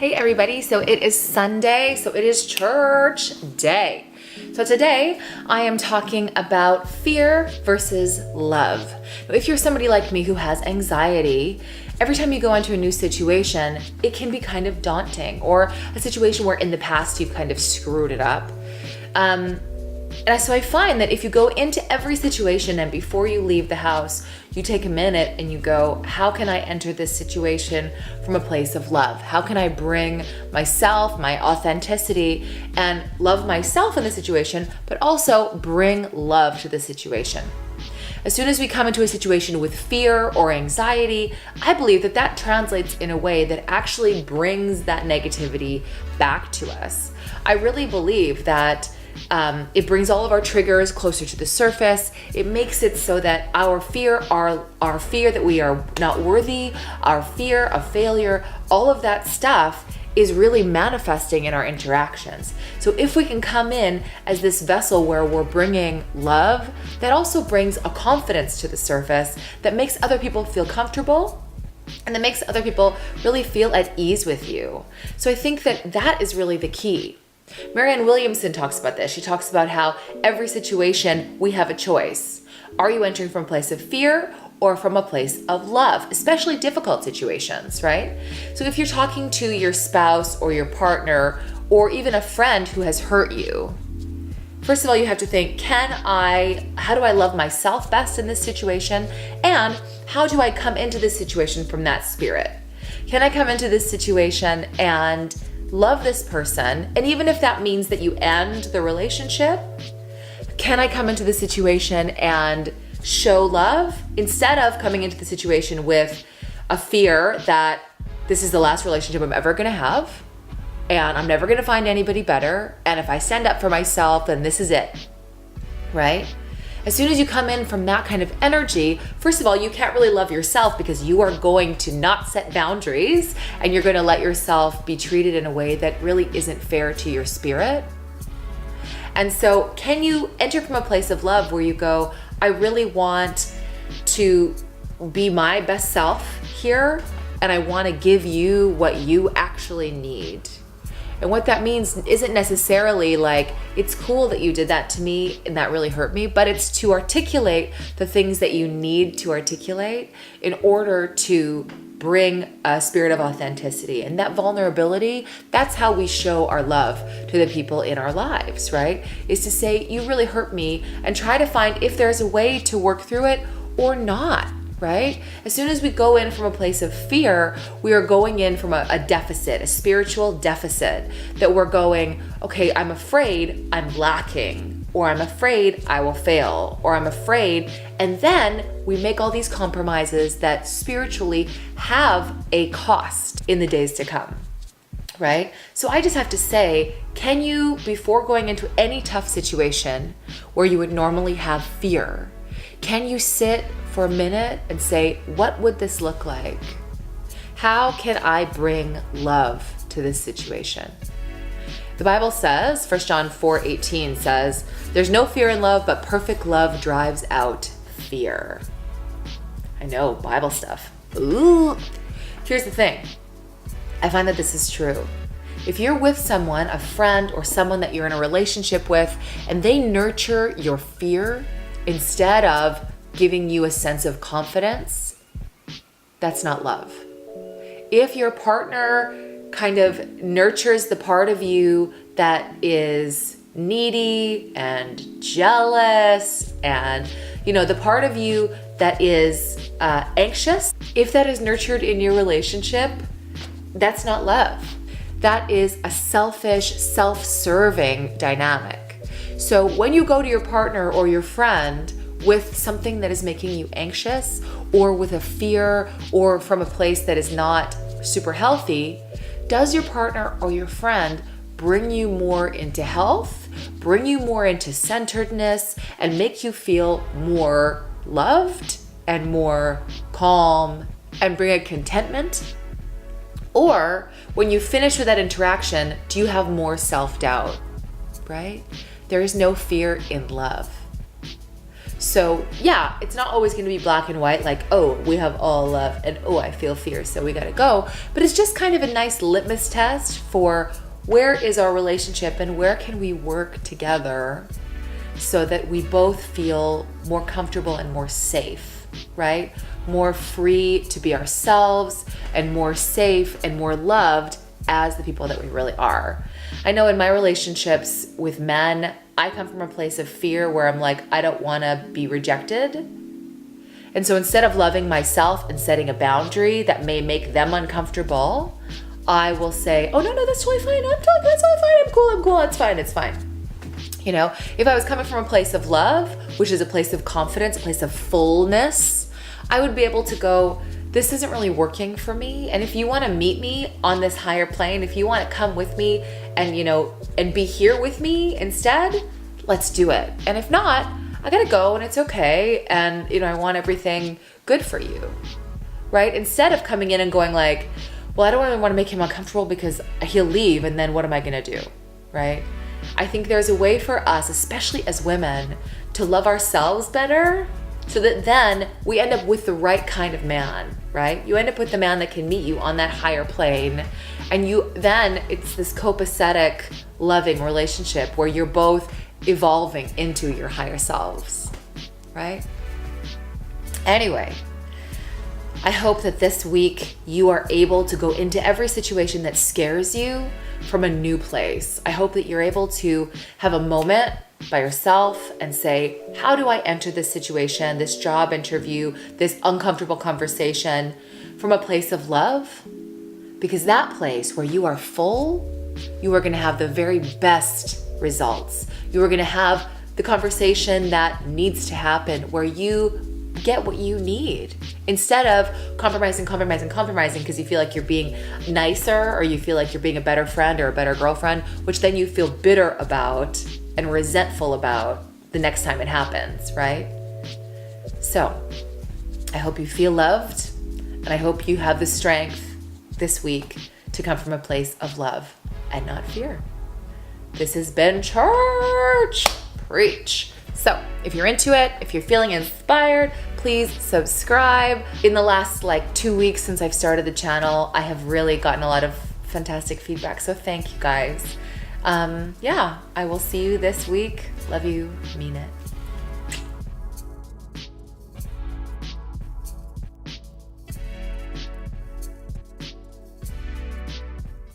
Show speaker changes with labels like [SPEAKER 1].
[SPEAKER 1] Hey everybody, so it is Sunday, so it is church day. So today I am talking about fear versus love. If you're somebody like me who has anxiety, every time you go into a new situation, it can be kind of daunting, or a situation where in the past you've kind of screwed it up. And so I find that if you go into every situation and before you leave the house, you take a minute and you go, how can I enter this situation from a place of love? How can I bring myself, my authenticity, and love myself in the situation, but also bring love to the situation? As soon as we come into a situation with fear or anxiety, I believe that that translates in a way that actually brings that negativity back to us. I really believe that it brings all of our triggers closer to the surface. It makes it so that our fear that we are not worthy, our fear of failure, all of that stuff is really manifesting in our interactions. So if we can come in as this vessel where we're bringing love, that also brings a confidence to the surface that makes other people feel comfortable, and that makes other people really feel at ease with you. So I think that that is really the key. Marianne Williamson talks about this. She talks about how every situation we have a choice. Are you entering from a place of fear or from a place of love, especially difficult situations, right? So if you're talking to your spouse or your partner or even a friend who has hurt you, first of all, you have to think, how do I love myself best in this situation? And how do I come into this situation from that spirit? Can I come into this situation and love this person? And even if that means that you end the relationship, can I come into the situation and show love instead of coming into the situation with a fear that this is the last relationship I'm ever going to have and I'm never going to find anybody better, and if I stand up for myself, then this is it, right? As soon as you come in from that kind of energy, first of all, you can't really love yourself because you are going to not set boundaries and you're going to let yourself be treated in a way that really isn't fair to your spirit. And so can you enter from a place of love where you go, I really want to be my best self here, and I want to give you what you actually need. And what that means isn't necessarily like, it's cool that you did that to me and that really hurt me, but it's to articulate the things that you need to articulate in order to bring a spirit of authenticity. And that vulnerability, that's how we show our love to the people in our lives, right? Is to say, you really hurt me, and try to find if there's a way to work through it or not. Right? As soon as we go in from a place of fear, we are going in from a deficit, a spiritual deficit, that we're going, okay, I'm afraid I'm lacking, or I'm afraid I will fail, or I'm afraid. And then we make all these compromises that spiritually have a cost in the days to come. Right? So I just have to say, can you, before going into any tough situation where you would normally have fear, can you sit for a minute and say, what would this look like? How can I bring love to this situation? The Bible says, 1 John 4:18 says, there's no fear in love, but perfect love drives out fear. I know, Bible stuff. Ooh. Here's the thing. I find that this is true. If you're with someone, a friend or someone that you're in a relationship with, and they nurture your fear instead of giving you a sense of confidence, that's not love. If your partner kind of nurtures the part of you that is needy and jealous and, the part of you that is anxious, if that is nurtured in your relationship, that's not love. That is a selfish, self-serving dynamic. So when you go to your partner or your friend with something that is making you anxious, or with a fear, or from a place that is not super healthy, does your partner or your friend bring you more into health, bring you more into centeredness, and make you feel more loved and more calm and bring a contentment? Or when you finish with that interaction, do you have more self-doubt, right? There is no fear in love. So yeah, it's not always going to be black and white, like, oh, we have all love and oh, I feel fear, so we got to go. But it's just kind of a nice litmus test for where is our relationship and where can we work together so that we both feel more comfortable and more safe, right? More free to be ourselves and more safe and more loved as the people that we really are. I know in my relationships with men, I come from a place of fear where I'm like, I don't want to be rejected. And so instead of loving myself and setting a boundary that may make them uncomfortable, I will say, oh, no, that's totally fine. That's totally fine. I'm cool. It's fine. You know, if I was coming from a place of love, which is a place of confidence, a place of fullness, I would be able to go, this isn't really working for me. And if you want to meet me on this higher plane, if you want to come with me and, and be here with me instead, let's do it. And if not, I got to go and it's okay. And, I want everything good for you, right? Instead of coming in and going like, well, I don't really want to make him uncomfortable because he'll leave. And then what am I going to do, right? I think there's a way for us, especially as women, to love ourselves better so that then we end up with the right kind of man, right? You end up with the man that can meet you on that higher plane. And then it's this copacetic, loving relationship where you're both evolving into your higher selves, right? Anyway, I hope that this week you are able to go into every situation that scares you from a new place. I hope that you're able to have a moment by yourself and say, how do I enter this situation, this job interview, this uncomfortable conversation from a place of love? Because that place where you are full, you are going to have the very best results. You are going to have the conversation that needs to happen where you get what you need instead of compromising because you feel like you're being nicer or you feel like you're being a better friend or a better girlfriend, which then you feel bitter about and resentful about the next time it happens, right? So I hope you feel loved and I hope you have the strength this week to come from a place of love and not fear. This has been Church Preach. So if you're into it, if you're feeling inspired, please subscribe. In the last 2 weeks since I've started the channel, I have really gotten a lot of fantastic feedback. So thank you guys. I will see you this week. Love you, mean it.